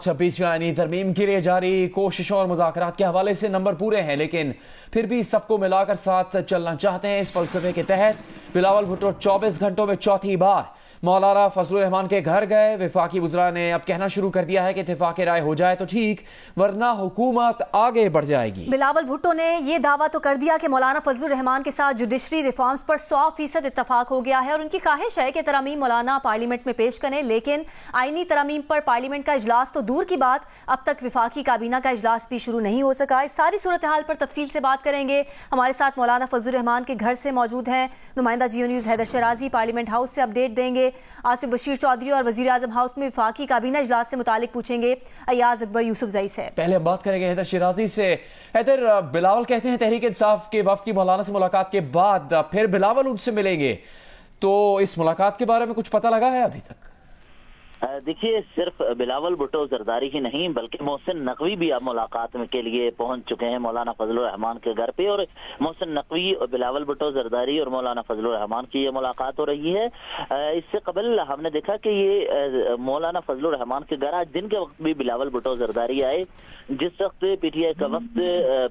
26वीं आईनी तरमीम के लिए जारी कोशिशों और मुज़ाकरात के हवाले से नंबर पूरे हैं, लेकिन फिर भी सबको मिलाकर साथ चलना चाहते हैं। इस फलसफे के तहत बिलावल भुट्टो 24 घंटों में चौथी बार मौलाना फजलुर रहमान के घर गए। वफाकी वज़रा ने अब कहना शुरू कर दिया है कि इत्तेफाक राय हो जाए तो ठीक, वरना हुकूमत आगे बढ़ जाएगी। बिलावल भुट्टो ने यह दावा तो कर दिया कि मौलाना फजलुर रहमान के साथ जुडिशरी रिफॉर्म्स पर 100% इत्तफाक हो गया है और उनकी ख्वाहिश है कि तरमीम मौलाना पार्लियामेंट में पेश करें। लेकिन आईनी तरमीम पर पार्लियामेंट का इजलास तो दूर की बात, अब तक वफाकी काबीना का इजलास भी शुरू नहीं हो सका। इस सारी सूरत हाल पर तफसील से बात करेंगे। हमारे साथ मौलाना फजलुर रहमान के घर से मौजूद हैं नुमाइंदा जियो न्यूज़ हैदर शराजी, पार्लियामेंट हाउस से अपडेट देंगे आसिफ बशीर चौधरी, और वजीर आजम हाउस में वफाकी काबीना इजलास से मुतालिक पूछेंगे अयाज अकबर यूसुफजई से। पहले हम बात करेंगे हैदर शराजी से। हैदर, बिलावल कहते हैं तहरीक इंसाफ के वफ्द की मौलाना से मुलाकात के बाद फिर बिलावल उनसे मिलेंगे, तो इस मुलाकात के बारे में कुछ पता लगा है अभी तक? देखिए, सिर्फ बिलावल भुट्टो जरदारी ही नहीं बल्कि मोहसिन नकवी भी अब मुलाकात के लिए पहुंच चुके हैं मौलाना फजलुर रहमान के घर पे, और मोहसिन नकवी और बिलावल भुट्टो जरदारी और मौलाना फजलुर रहमान की ये मुलाकात हो रही है। इससे कबल हमने देखा कि ये मौलाना फजलुर रहमान के घर आज दिन के वक्त भी बिलावल भुट्टो जरदारी आए। जिस वक्त पीटीआई का वक्त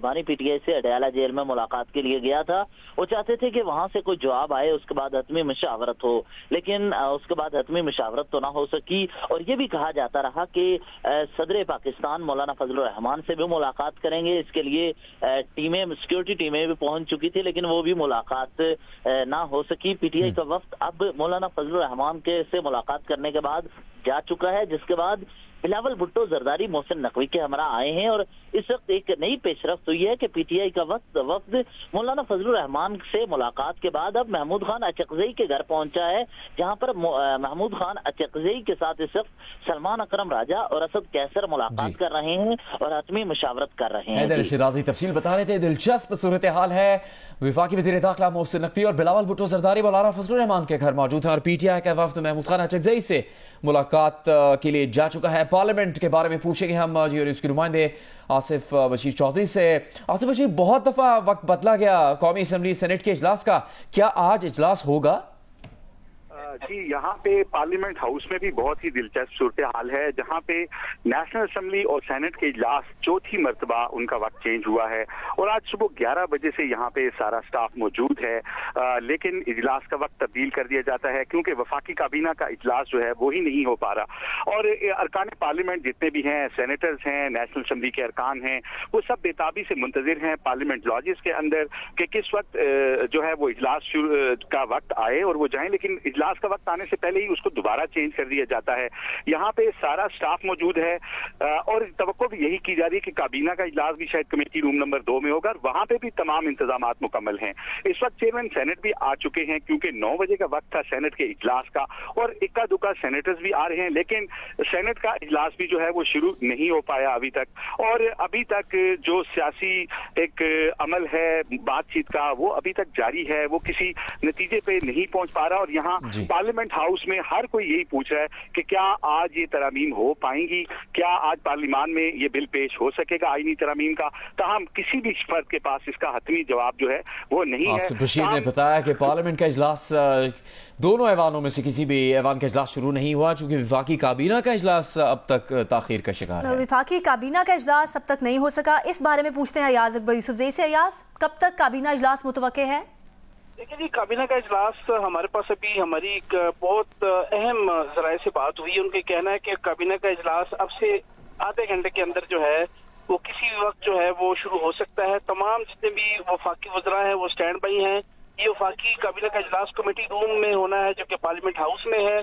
बानी पीटीआई से अडयाला जेल में मुलाकात के लिए गया था, वो चाहते थे कि वहां से कोई जवाब आए, उसके बाद हतमी मुशावरत हो, लेकिन उसके बाद हतमी मुशावरत तो ना हो सकी। और ये भी कहा जाता रहा कि सदर पाकिस्तान मौलाना फजलुर रहमान से भी मुलाकात करेंगे। इसके लिए टीमें, सिक्योरिटी टीमें भी पहुंच चुकी थी, लेकिन वो भी मुलाकात ना हो सकी। पीटीआई का वक्त अब मौलाना फजलुर रहमान के से मुलाकात करने के बाद जा चुका है, जिसके बाद बिलावल भुट्टो जरदारी मोहसिन नकवी के हमरा आए हैं। और इस वक्त एक नई पेशरफ्त हुई है कि पीटीआई का वफ्द मौलाना फजलुर रहमान से मुलाकात के बाद अब महमूद खान अचकजई के घर पहुंचा है, जहां पर महमूद खान अचकजई के साथ इस वक्त सलमान अकरम राजा और असद कैसर मुलाकात कर रहे हैं और हतमी मुशावरत कर रहे हैं। हैदर शराजी तफसील बता रहे थे। दिलचस्प सूरत हाल है। वफाकी वज़ीर दाखिला मोहसिन नकवी और बिलावल भुट्टो जरदारी मौलाना फजलुर रहमान के घर मौजूद हैं और पीटीआई का वफ्द महमूद खान अचकजई से मुलाकात के लिए जा चुका है। पार्लियामेंट के बारे में पूछेंगे हम जियो न्यूज़ के नुमाइंदे आसिफ बशीर चौधरी से। आसिफ बशीर, बहुत दफा वक्त बदला गया कौमी असम्बली सेनेट के इजलास का, क्या आज इजलास होगा? जी, यहाँ पे पार्लियामेंट हाउस में भी बहुत ही दिलचस्प सूरत हाल है, जहाँ पे नेशनल असेंबली और सेनेट के इजलास चौथी मरतबा उनका वक्त चेंज हुआ है और आज सुबह 11 बजे से यहाँ पे सारा स्टाफ मौजूद है, लेकिन इजलास का वक्त तब्दील कर दिया जाता है क्योंकि वफाकी काबीना का इजलास जो है वो ही नहीं हो पा रहा। और अरकान पार्लियामेंट जितने भी हैं, सेनेटर्स हैं, नेशनल असेंबली के अरकान हैं, वो सब बेताबी से मुंतजिर हैं पार्लियामेंट लॉजेस के अंदर कि किस वक्त जो है वो इजलास का वक्त आए और वो जाएं, लेकिन इजलास का वक्त आने से पहले ही उसको दोबारा चेंज कर दिया जाता है। यहाँ पे सारा स्टाफ मौजूद है और तवक्को भी यही की जा रही है कि काबीना का इजलास भी शायद कमेटी रूम नंबर 2 में होगा, वहां पे भी तमाम इंतजामात मुकम्मल हैं। इस वक्त चेयरमैन सेनेट भी आ चुके हैं क्योंकि 9 बजे का वक्त था सेनेट के इजलास का और इक्का दुक्का सेनेटर्स भी आ रहे हैं, लेकिन सेनेट का इजलास भी जो है वो शुरू नहीं हो पाया अभी तक। और अभी तक जो सियासी एक अमल है बातचीत का, वो अभी तक जारी है, वो किसी नतीजे पे नहीं पहुंच पा रहा। और यहाँ पार्लियामेंट हाउस में हर कोई यही पूछ रहा है कि क्या आज ये तरामीम हो पाएंगी, क्या आज पार्लियामान में ये बिल पेश हो सकेगा आईनी तरामीम का। ताहम किसी भी फर्द के पास इसका हतमी जवाब जो है वो नहीं है। आसिफ बशीर ने बताया कि पार्लियामेंट का इजलास दोनों ऐवानों में से किसी भी ऐवान का इजलास शुरू नहीं हुआ चूंकि वफाकी काबीना का इजलास अब तक ताखीर का शिकार है। वफाकी काबीना का इजलास अब तक नहीं हो सका, इस बारे में पूछते हैं अयाज अकबर यूसुफजई से। अयाज, कब तक काबीना इजलास मुतवक्के है? देखिए जी, काबीना का इजलास हमारे पास अभी हमारी एक बहुत अहम जराये से बात हुई है। उनका कहना है कि काबीना का इजलास अब से आधे घंटे के अंदर जो है वो किसी भी वक्त जो है वो शुरू हो सकता है। तमाम जितने भी वफाकी वज़रा हैं वो स्टैंड बाई हैं। ये वफाकी काबीना का इजलास कमेटी रूम में होना है जो कि पार्लियामेंट हाउस में है।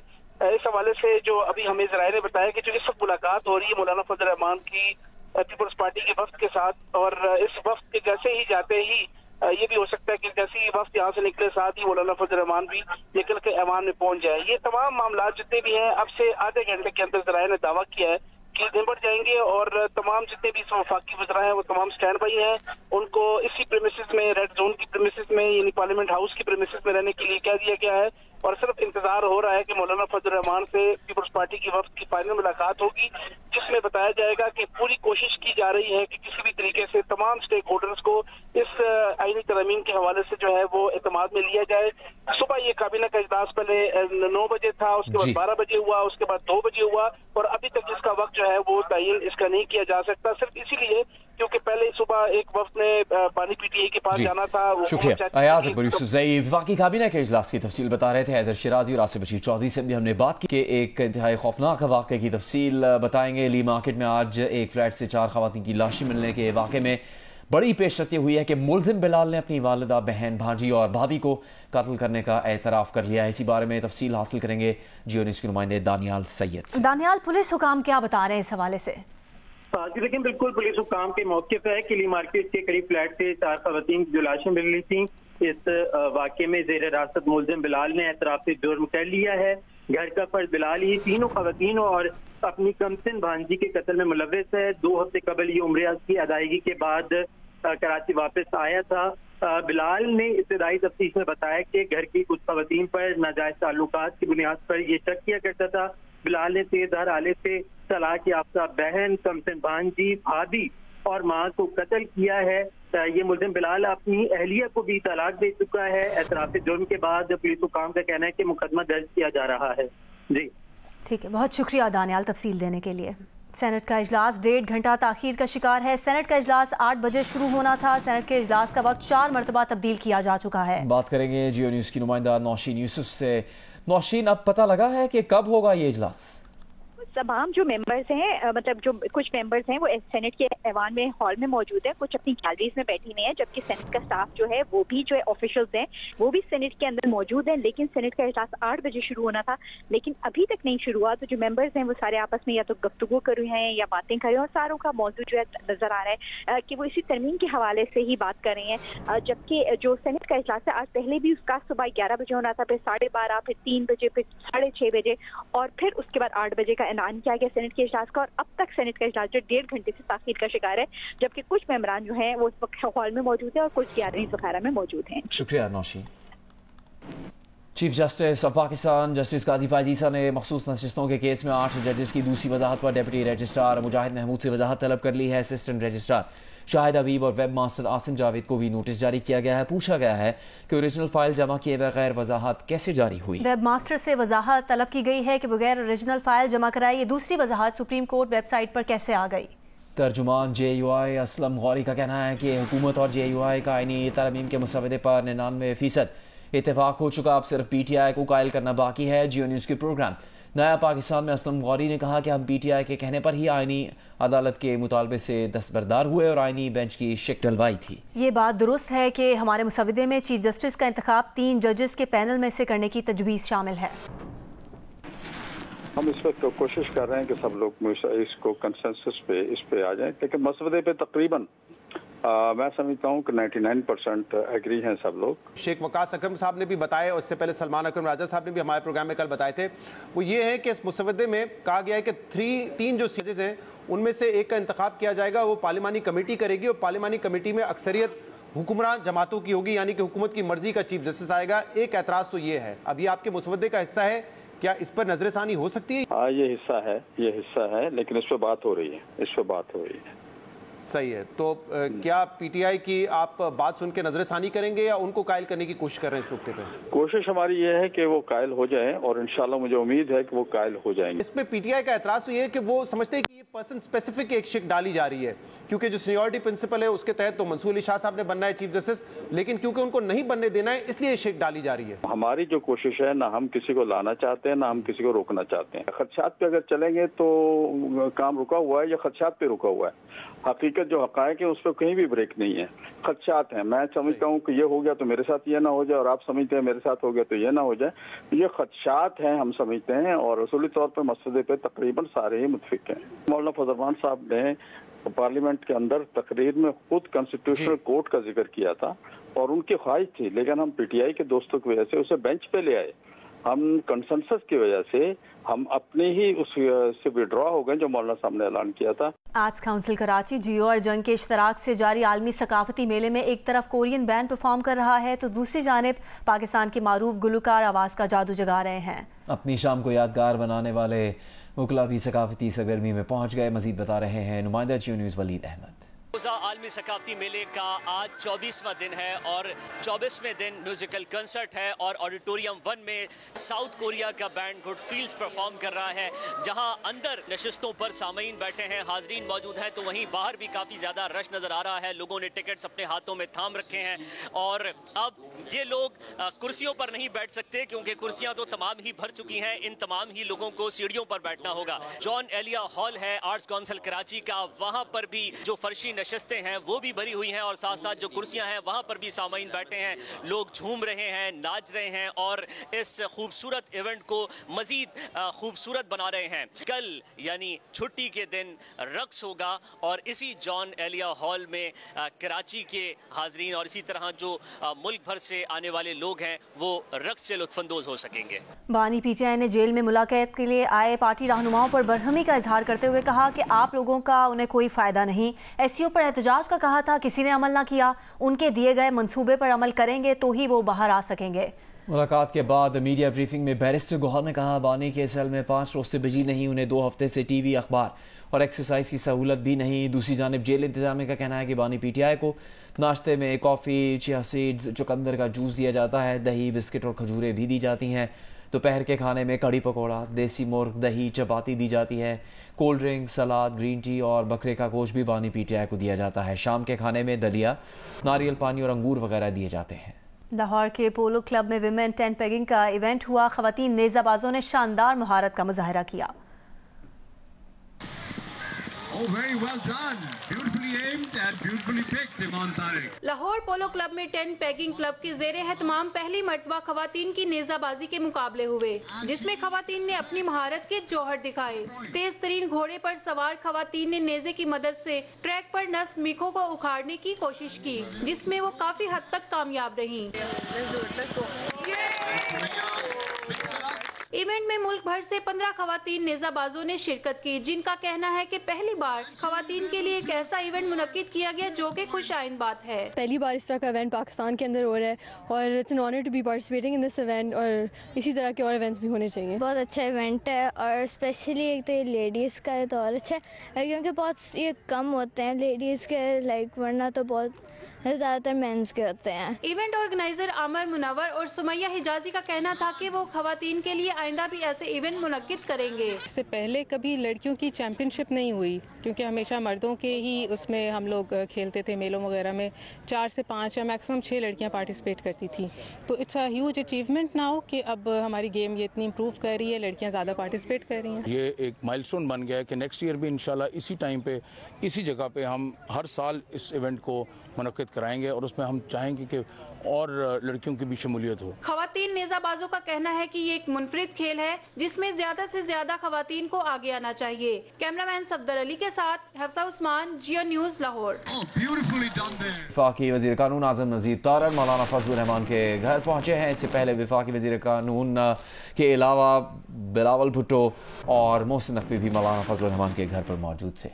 इस हवाले से जो अभी हमें जराये ने बताया कि जो इस वक्त मुलाकात हो रही है मौलाना फजलुर रहमान की पीपल्स पार्टी के वफ्द के साथ, और इस वफ्द के जैसे ही जाते ही ये भी हो सकता है कि जैसे ही वक्त यहाँ से निकले साथ ही मौलाना फजलुर रहमान भी निकल के ऐवान में पहुंच जाए। ये तमाम मामला जितने भी हैं अब से आधे घंटे के अंदर जराये ने दावा किया है कि निबट जाएंगे और तमाम जितने भी वफाकी वज़रा हैं वो तमाम स्टैंड बाई हैं। उनको इसी प्रीमिसेस में, रेड जोन की प्रीमिसेस में, यानी पार्लियामेंट हाउस की प्रीमिसेस में रहने के लिए कह दिया गया है और सिर्फ इंतजार हो रहा है कि मौलाना फजलुर रहमान से पीपल्स पार्टी की वफ्द की फाइनल मुलाकात होगी, जिसमें बताया जाएगा कि पूरी कोशिश की जा रही है कि किसी भी तरीके से तमाम स्टेक होल्डर्स को इस आईनी तरमीम के हवाले से जो है वो एतमाद में लिया जाए। सुबह ये काबीना का इजलास पहले 9 बजे था, उसके बाद 12 बजे हुआ, उसके बाद 2 बजे हुआ और अभी तक जिसका वक्त जो है वो मुतय्यन इसका नहीं किया जा सकता, सिर्फ इसीलिए क्योंकि पहले सुबह एक वफ्द ने पानी PTI के पास जाना था। शुक्रिया अयाज अकबर यूसुफ ज़ई। वफाकी काबीना के इजलास की तफसील बता रहे थे हैदर शिराजी और आसिफ बशीर चौधरी से भी हमने बात की कि एक इंतहाई खौफनाक वाक़े की तफसील बताएंगे। ली मार्केट में आज एक फ्लैट से 4 ख़वातीन की लाशें मिलने के वाक़े में बड़ी पेशरफ्त हुई है कि मुलजिम बिलाल ने अपनी वालिदा, बहन, भांजी और भाभी को कत्ल करने का एतराफ़ कर लिया है। इसी बारे में तफसील हासिल करेंगे जियो न्यूज़ के नुमाइंदे दानियाल सैयद से। दानियाल, पुलिस हुकाम क्या बता रहे हैं इस हवाले से? जी लेकिन बिल्कुल पुलिस हुकाम के मौके पर है कि ली मार्केट के करीब फ्लैट से 4 ख़वातीन की जो लाशें मिल रही थी, इस वाक़े में ज़ेर हिरासत मुलजिम बिलाल ने एतराफ़ जुर्म कर लिया है। घर का फर्द बिलाल ही तीनों ख़वातीन और अपनी कमसिन भांजी के कत्ल में मुलव्वस है। 2 हफ्ते कबल ये उम्र की अदायगी के बाद कराची वापस आया था। बिलाल ने इब्तदाई तफ्तीश में बताया कि घर की कुछ ख़वातीन पर नाजायज ताल्लुकात की बुनियाद पर ये शक किया करता था। बिलाल ने तेजधार आले से तलाक याफ्ता बहन, कमसिन भांजी, भाभी और माँ को कत्ल किया है। ये मुलजिम बिलाल अपनी अहलिया को भी तलाक दे चुका है। एतराफ़ जुर्म के बाद पुलिस हुकाम का कहना है कि मुकदमा दर्ज किया जा रहा है। जी ठीक है, बहुत शुक्रिया दानियाल तफसील देने के लिए। सेनेट का इजलास 1.5 घंटा ताखीर का शिकार है। सेनेट का इजलास 8 बजे शुरू होना था। सेनेट के इजलास का वक्त 4 मरतबा तब्दील किया जा चुका है। बात करेंगे जियो न्यूज़ की नुमाइंदा नौशीन यूसुफ से। नौशीन, अब पता लगा है कि कब होगा ये इजलास? तमाम जो मेंबर्स हैं, मतलब जो कुछ मेंबर्स हैं वो सेनेट के ऐवान में हॉल में मौजूद हैं, कुछ अपनी गैलरीज में बैठी हुई हैं, जबकि सेनेट का स्टाफ जो है वो भी जो है ऑफिशियल्स हैं वो भी सेनेट के अंदर मौजूद हैं। लेकिन सेनेट का इजलास 8 बजे शुरू होना था, लेकिन अभी तक नहीं शुरू हुआ। तो जो मेंबर्स हैं वो सारे आपस में या तो गुफ्तगू कर रहे हैं या बातें कर रहे हैं, और सारों का मौजूद जो है नजर आ रहा है कि वो इसी तरमीम के हवाले से ही बात कर रहे हैं। जबकि जो सेनेट का इजलास है आज पहले भी उसका सुबह 11 बजे होना था, फिर 12:30, फिर 3 बजे, फिर 6:30 बजे और फिर उसके बाद 8 बजे का ऐलान किया गया सेनेट के इजलास का। और अब तक सेनेट का इजलास जो 1.5 घंटे से ताखीर का शिकार है, जबकि कुछ मेंबरान जो हैं वो इस वक्त हॉल में मौजूद है और कुछ गैलरीज वगैरह में मौजूद हैं। शुक्रिया Nausheen. Chief justice of Pakistan justice Qazi Faez Isa ने मखसूस नशिस्तों के केस में 8 जजेस की दूसरी वजाहत पर डिप्टी रजिस्ट्रार मुजाहिद महमूद से वजाहत तलब कर ली है। असिस्टेंट रजिस्ट्रार शाहिद हबीब और वेब मास्टर आसिम जावेद को भी नोटिस जारी किया गया है। पूछा गया है कि ओरिजिनल फाइल जमा किए बगैर वजाहत कैसे जारी हुई। वेब मास्टर से वजाहत तलब की गई है कि बगैर ओरिजिनल फाइल जमा कराए ये दूसरी वजाहत सुप्रीम कोर्ट वेबसाइट पर कैसे आ गई। तर्जुमान JUI असलम गौरी का कहना है कि हुकूमत और JUI का आईनी तरमीम के मुसवदे पर 99% इत्तेफाक हो चुका, अब सिर्फ PTI को कायल करना बाकी है। जियो न्यूज़ के प्रोग्राम नया पाकिस्तान में असलम गौरी ने कहा कि हम PTI के कहने पर ही आईनी अदालत के मुतालबे से दस्तबरदार हुए और आईनी बेंच की शिक डलवाई थी। ये बात दुरुस्त है कि हमारे मुसवदे में चीफ जस्टिस का इंतखाब 3 जजेस के पैनल में से करने की तजवीज़ शामिल है। हम इस वक्त कोशिश कर रहे हैं कि सब लोग इसको कंसेंसस पे इस पे आ जाएं, लेकिन मसवदे पे तकरीबन मैं समझता हूँ कि 99% एग्री हैं सब लोग। शेख वकास अकरम साहब ने भी बताया और इससे पहले सलमान अकरम राजा साहब ने भी हमारे प्रोग्राम में कल बताए थे, वो ये है कि इस मुसवदे में कहा गया है कि 3 जो जजेस हैं उनमें से एक का इंतखाब किया जाएगा, वो पार्लिमानी कमेटी करेगी और पार्लिमानी कमेटी में अक्सरियत हुक्मरान जमातों की होगी, यानी कि हुकूमत की मर्जी का चीफ जस्टिस आएगा। एक एतराज़ तो ये है, अब ये आपके मुसवदे का हिस्सा है, क्या इस पर नजरसानी हो सकती है? हाँ ये हिस्सा है, लेकिन इस पर बात हो रही है। सही है, तो क्या PTI की आप बात सुन के नजरसानी करेंगे या उनको कायल करने की कोशिश कर रहे हैं इस नुक्ते पे? कोशिश हमारी ये है कि वो कायल हो जाएं और इंशाल्लाह मुझे उम्मीद है कि वो कायल हो जाएंगे। इसमें PTI का एतराज तो ये है कि वो समझते हैं कि ये पर्सन स्पेसिफिक एक शिक डाली जा रही है, क्योंकि जो सीनियरिटी प्रिंसिपल है उसके तहत तो मंसूर अली शाह साहब ने बनना है चीफ जस्टिस, लेकिन क्योंकि उनको नहीं बनने देना है इसलिए शिक डाली जा रही है। हमारी जो कोशिश है, ना हम किसी को लाना चाहते हैं ना हम किसी को रोकना चाहते हैं। खदशात पे अगर चलेंगे तो काम रुका हुआ है या खदशात पे रुका हुआ है। हकीकत जो हकायक है उस पर कहीं भी ब्रेक नहीं है, खदशात हैं। मैं समझता हूँ कि ये हो गया तो मेरे साथ ये ना हो जाए, और आप समझते हैं मेरे साथ हो गया तो ये ना हो जाए, ये खदशात हैं हम समझते हैं। और रसूली तौर पर मसले पे तकरीबन सारे ही मुतफिक हैं। मौलाना फजल रहमान साहब ने पार्लियामेंट के अंदर तकरीर में खुद कॉन्स्टिट्यूशनल कोर्ट का जिक्र किया था और उनकी ख्वाहिश थी, लेकिन हम PTI के दोस्तों की वजह से उसे बेंच पे ले आए। हम कंसेंसस की वजह से हम अपने ही उससे विड्रॉ हो गए जो मौलाना साहब ने ऐलान किया था। आर्ट्स काउंसिल कराची जियो और जंग के इश्तराक से जारी आलमी सकाफती मेले में एक तरफ कोरियन बैंड परफॉर्म कर रहा है तो दूसरी जानिब पाकिस्तान के मारूफ गुलकार आवाज़ का जादू जगा रहे हैं। अपनी शाम को यादगार बनाने वाले वकला भी सकाफती सरगर्मी में पहुंच गए। मजीद बता रहे हैं नुमाइंदा जियो न्यूज़ वलीद अहमद। عالمی ثقافتی میلے کا آج 24واں دن ہے اور 24ویں دن میوزیکل کنسرٹ ہے اور آڈیٹوریم 1 میں ساؤتھ کوریا کا بینڈ گڈ فیلز پرفارم کر رہا ہے. جہاں اندر نشستوں پر سامعین بیٹھے ہیں, حاضرین موجود ہیں, تو وہیں باہر بھی کافی زیادہ رش نظر آ رہا ہے. لوگوں نے ٹکٹس اپنے ہاتھوں میں تھام رکھے ہیں اور اب یہ لوگ کرسیوں پر نہیں بیٹھ سکتے کیونکہ کرسیاں تو تمام ہی بھر چکی ہیں. ان تمام ہی لوگوں کو سیڑھیوں پر بیٹھنا ہوگا. جان ایلیا ہال ہے آرٹس کونسل کراچی کا, وہاں پر بھی جو فرشی نشستیں ہیں وہ بھی بھری ہوئی ہیں اور ساتھ ساتھ جو کرسیاں ہیں وہاں پر بھی سامعین بیٹھے ہیں. لوگ جھوم رہے ہیں, ناچ رہے ہیں اور اس خوبصورت ایونٹ کو مزید خوبصورت بنا رہے ہیں. کل یعنی چھٹی کے دن رقص ہوگا اور اسی جان ایلیا ہال میں کراچی کے حاضرین اور اسی طرح جو ملک بھر سے آنے والے لوگ ہیں وہ رقص سے لطف اندوز ہو سکیں گے. بانی پی ٹی آئی نے جیل میں ملاقات کے لیے آئے پارٹی رہنماؤں پر برہمی کا اظہار کرتے ہوئے کہا کہ آپ لوگوں کا انہیں کوئی فائدہ نہیں. ایس سی او پر احتجاج کا کہا تھا, کسی نے عمل نہ کیا. ان کے دیے گئے منصوبے پر عمل کریں گے تو ہی وہ باہر آ سکیں گے. ملاقات کے بعد میڈیا بریفنگ میں بیرسٹر گوہر نے کہا بانی کے سیل میں 5 روز سے بجی نہیں, انہیں 2 ہفتے سے ٹی وی, اخبار اور ایکسرسائز کی سہولت بھی نہیں. دوسری جانب جیل انتظامیہ کا کہنا ہے کہ بانی پی ٹی آئی کو ناشتے میں کافی, چیا سیڈز, چقندر کا جوس دیا جاتا ہے, دہی, بسکٹ اور کھجوریں بھی دی جاتی ہیں. دوپہر کے کھانے میں کڑی پکوڑا, دیسی مرغ, دہی, چپاتی دی جاتی ہے. کولڈ ڈرنک, سلاد, گرین ٹی اور بکرے کا گوشت بھی بانی پی ٹی آئی کو دیا جاتا ہے. شام کے کھانے میں دلیا, ناریل پانی اور انگور وغیرہ دیے جاتے ہیں. لاہور کے پولو کلب میں ویمن 10 پیگنگ کا ایونٹ ہوا. خواتین نیزہ بازوں نے شاندار مہارت کا مظاہرہ کیا. لاہور پولو کلب میں 10 پیگنگ کلب کے زیر اہتمام پہلی مرتبہ خواتین کی نیزہ بازی کے مقابلے ہوئے, جس میں خواتین نے اپنی مہارت کے جوہر دکھائے. تیز ترین گھوڑے پر سوار خواتین نے نیزے کی مدد سے ٹریک پر نصب میخوں کو اکھاڑنے کی کوشش کی, جس میں وہ کافی حد تک کامیاب رہیں. ایونٹ میں ملک بھر سے 15 خواتین نیزہ بازوں نے شرکت کی, جن کا کہنا ہے کہ پہلی بار خواتین کے لیے ایک ایسا ایونٹ منعقد کیا گیا جو کہ خوش آئند بات ہے. پہلی بار اس طرح کا ایونٹ پاکستان کے اندر ہو رہا ہے اور it's an honour to be participating in this event, اور اسی طرح کے اور ایونٹس بھی ہونے چاہیے. بہت اچھا ایونٹ ہے اور اسپیشلی ایک تو یہ لیڈیز کا ہے تو اور اچھا ہے کیونکہ بہت یہ کم ہوتے ہیں لیڈیز کے, لائک ورنہ تو بہت زیادہ تر مینس کے ہوتے ہیں. ایونٹ آرگنائزر عامر منور اور سمیہ حجازی کا کہنا تھا کہ وہ خواتین کے لیے آئندہ بھی ایسے ایونٹ منعقد کریں گے. اس سے پہلے کبھی لڑکیوں کی چیمپئن شپ نہیں ہوئی کیونکہ ہمیشہ مردوں کے ہی اس میں ہم لوگ کھیلتے تھے. میلوں وغیرہ میں 4 سے 5 یا میکسیمم 6 لڑکیاں پارٹیسپیٹ کرتی تھیں. تو it's a huge achievement now کہ اب ہماری گیم یہ اتنی امپروو کر رہی ہے, لڑکیاں زیادہ پارٹیسپیٹ کر رہی ہیں. یہ ایک مائل سٹون بن گیا ہے کہ نیکسٹ ایئر بھی انشاءاللہ اسی ٹائم پہ اسی جگہ پہ ہم ہر سال اس ایونٹ کو منعقد کرائیں گے اور اس میں ہم چاہیں گے کہ اور لڑکیوں کی بھی شمولیت ہو. خواتین نیزہ بازوں کا کہنا ہے کہ یہ ایک منفرد کھیل ہے جس میں زیادہ سے زیادہ خواتین کو آگے آنا چاہیے. کیمرہ مین صفدر علی کے ساتھ حفصہ عثمان, جیو نیوز, لاہور. وفاقی وزیر قانون اعظم نذیر طارر مولانا فضل الرحمان کے گھر پہنچے ہیں. اس سے پہلے وفاقی وزیر قانون کے علاوہ بلاول بھٹو اور محسن نقوی بھی مولانا فضل الرحمان کے گھر پر موجود تھے.